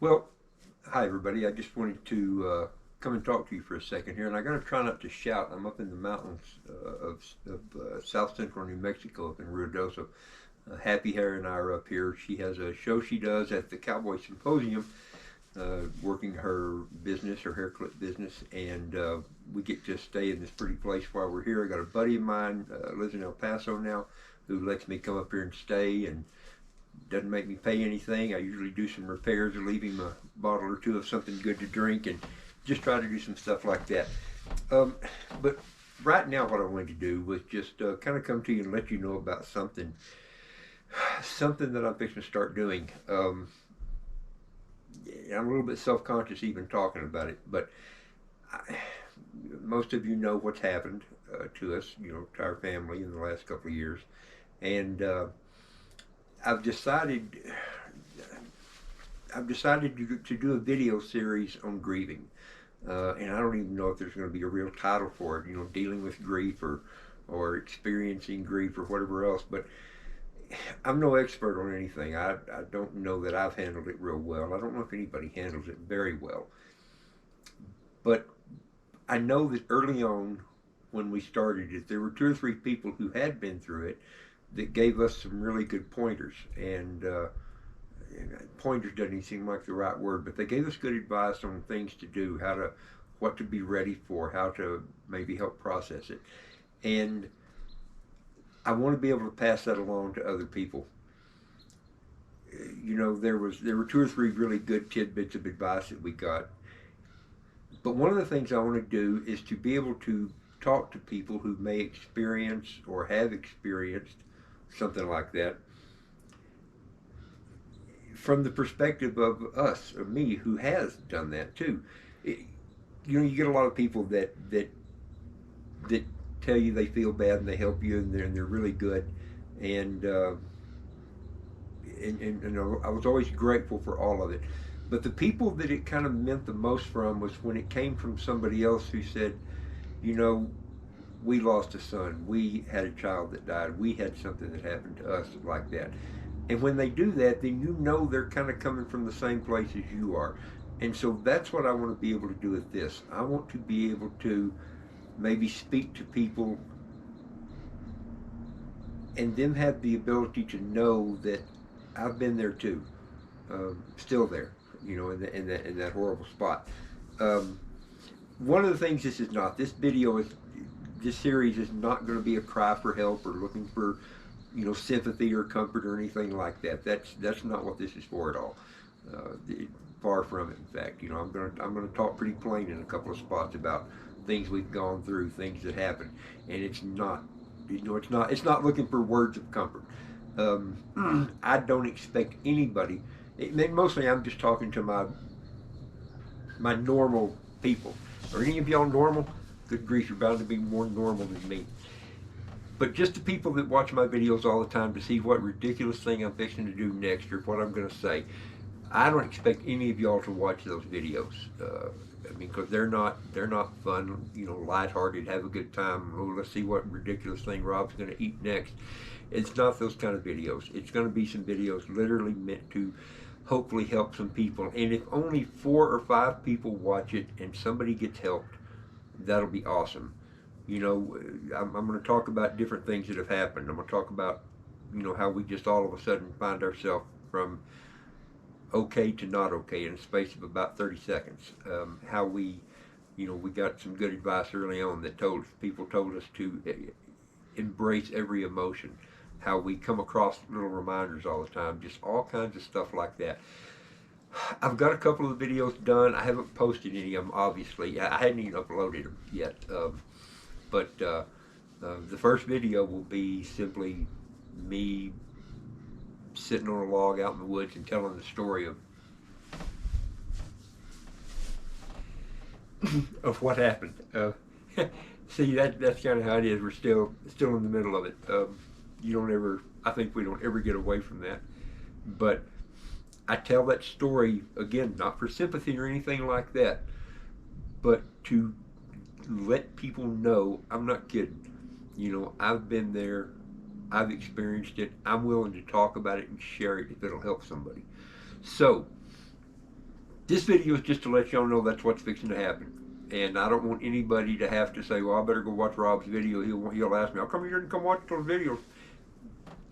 Well, hi everybody. I just wanted to come and talk to you for a second here, and I got to try not to shout. I'm up in the mountains of south central New Mexico, up in Ruidoso. Happy Hair and I are up here. She has a show she does at the Cowboy Symposium, working her business, her hair clip business, and we get to stay in this pretty place while we're here. I got a buddy of mine lives in El Paso now, who lets me come up here and stay and doesn't make me pay anything. I usually do some repairs or leave him a bottle or two of something good to drink and just try to do some stuff like that. Um, but right now, what I wanted to do was just kind of come to you and let you know about something that I'm fixing to start doing. I'm a little bit self-conscious even talking about it, but I, most of you know what's happened to us, to our family in the last couple of years, and I've decided I've decided to do a video series on grieving, and I don't even know if there's going to be a real title for it. Dealing with grief or experiencing grief or whatever else. But I'm no expert on anything. I don't know that I've handled it real well. I don't know if anybody handles it very well. But I know that early on when we started it, there were two or three people who had been through it that gave us some really good pointers. And pointers doesn't even seem like the right word, but they gave us good advice on things to do, what to be ready for, how to maybe help process it. And I want to be able to pass that along to other people. There were two or three really good tidbits of advice that we got. But one of the things I want to do is to be able to talk to people who may experience or have experienced something like that from the perspective of us, or me, who has done that too. It, you get a lot of people that tell you they feel bad and they help you and they're really good, and, uh, and I was always grateful for all of it. But the people that it kind of meant the most from was when it came from somebody else who said, you know, we lost a son, we had a child that died, we had something that happened to us like that. And when they do that, then they're kind of coming from the same place as you are. And so that's what I want to be able to do with this. I want to be able to maybe speak to people and them have the ability to know that I've been there too, still there, in that horrible spot. Um, One of the things this series is not going to be a cry for help or looking for sympathy or comfort or anything like that. That's not what this is for at all. Far from it. In fact, I'm gonna talk pretty plain in a couple of spots about things we've gone through, things that happened, and it's not looking for words of comfort. I don't expect anybody. Mostly, I'm just talking to my normal people. Are any of y'all normal? Good grief, you're bound to be more normal than me. But just the people that watch my videos all the time to see what ridiculous thing I'm fixing to do next or what I'm going to say, I don't expect any of y'all to watch those videos. Because they're not fun, lighthearted, have a good time. Oh, let's see what ridiculous thing Rob's going to eat next. It's not those kind of videos. It's going to be some videos literally meant to hopefully help some people. And if only 4 or 5 people watch it and somebody gets helped, that'll be awesome. I'm going to talk about different things that have happened. I'm going to talk about, how we just all of a sudden find ourselves from okay to not okay in a space of about 30 seconds. How we got some good advice early on that people told us to embrace every emotion. How we come across little reminders all the time, just all kinds of stuff like that. I've got a couple of the videos done. I haven't posted any of them, obviously. I hadn't even uploaded them yet. But the first video will be simply me sitting on a log out in the woods and telling the story of what happened. See, that's kind of how it is. We're still in the middle of it. You don't ever. I think we don't ever get away from that. But I tell that story again, not for sympathy or anything like that, but to let people know I'm not kidding. I've been there. I've experienced it. I'm willing to talk about it and share it if it'll help somebody. So, This video is just to let y'all know that's what's fixing to happen. And I don't want anybody to have to say, well, I better go watch Rob's video. He'll ask me, how come you didn't come watch those videos?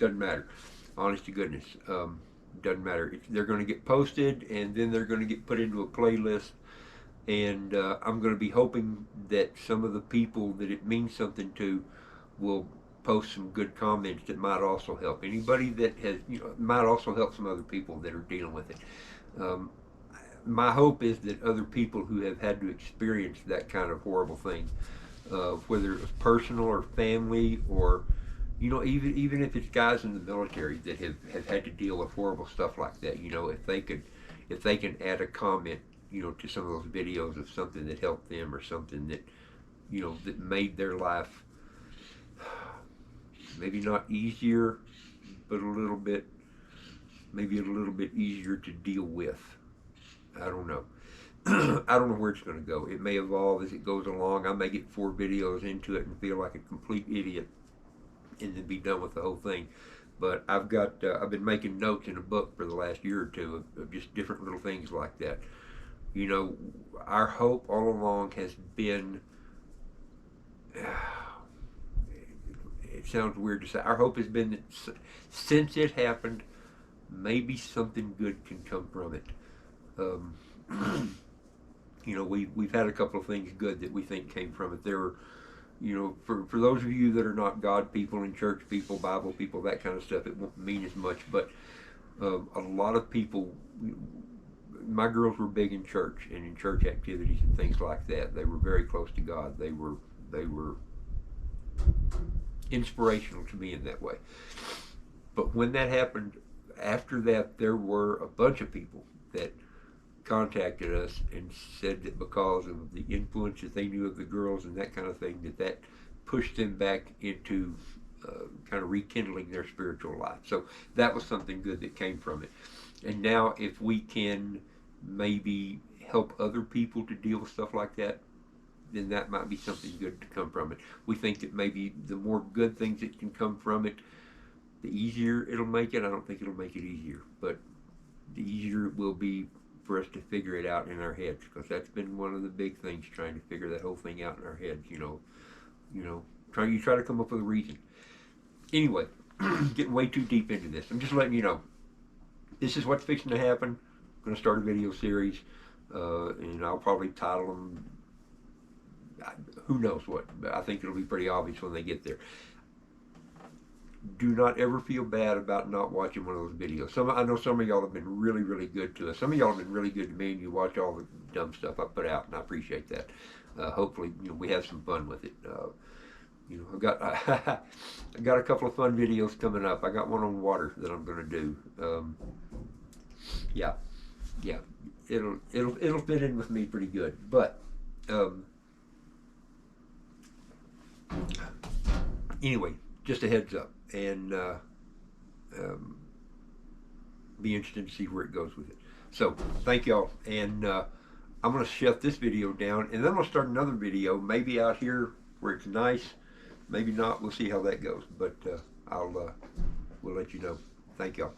Doesn't matter. Honest to goodness. Doesn't matter. They're going to get posted, and then they're going to get put into a playlist. And I'm going to be hoping that some of the people that it means something to will post some good comments that might also help. Anybody that has, might also help some other people that are dealing with it. My hope is that other people who have had to experience that kind of horrible thing, whether it was personal or family, or even if it's guys in the military that have had to deal with horrible stuff like that, if they can add a comment, to some of those videos of something that helped them, or something that that made their life maybe not easier, but maybe a little bit easier to deal with. I don't know. I don't know where it's going to go. It may evolve as it goes along. I may get 4 videos into it and feel like a complete idiot and then be done with the whole thing. But I've been making notes in a book for the last year or two of just different little things like that. Our hope all along has been, it sounds weird to say, our hope has been that since it happened, maybe something good can come from it. We've had a couple of things good that we think came from it. There were, for those of you that are not God people and church people, Bible people, that kind of stuff, it won't mean as much, but a lot of people, my girls were big in church and in church activities and things like that. They were very close to God. They were inspirational to me in that way. But when that happened, after that, there were a bunch of people that contacted us and said that because of the influence that they knew of the girls and that kind of thing, that pushed them back into kind of rekindling their spiritual life. So that was something good that came from it. And now if we can maybe help other people to deal with stuff like that, then that might be something good to come from it. We think that maybe the more good things that can come from it, the easier it'll make it. I don't think it'll make it easier, but the easier it will be for us to figure it out in our heads, because that's been one of the big things, trying to figure that whole thing out in our heads. You try to come up with a reason. Anyway, getting way too deep into this. I'm just letting you know, this is what's fixing to happen. I'm going to start a video series, and I'll probably title them, who knows what, but I think it'll be pretty obvious when they get there. Do not ever feel bad about not watching one of those videos. I know some of y'all have been really, really good to us. Some of y'all have been really good to me, and you watch all the dumb stuff I put out, and I appreciate that. Hopefully, we have some fun with it. I've got I got a couple of fun videos coming up. I got one on water that I'm going to do. Yeah, it'll fit in with me pretty good. But anyway, just a heads up, and be interested to see where it goes with it. So thank y'all, and I'm going to shut this video down, and then I'm going to start another video, maybe out here where it's nice, maybe not. We'll see how that goes, but we'll let you know. Thank y'all.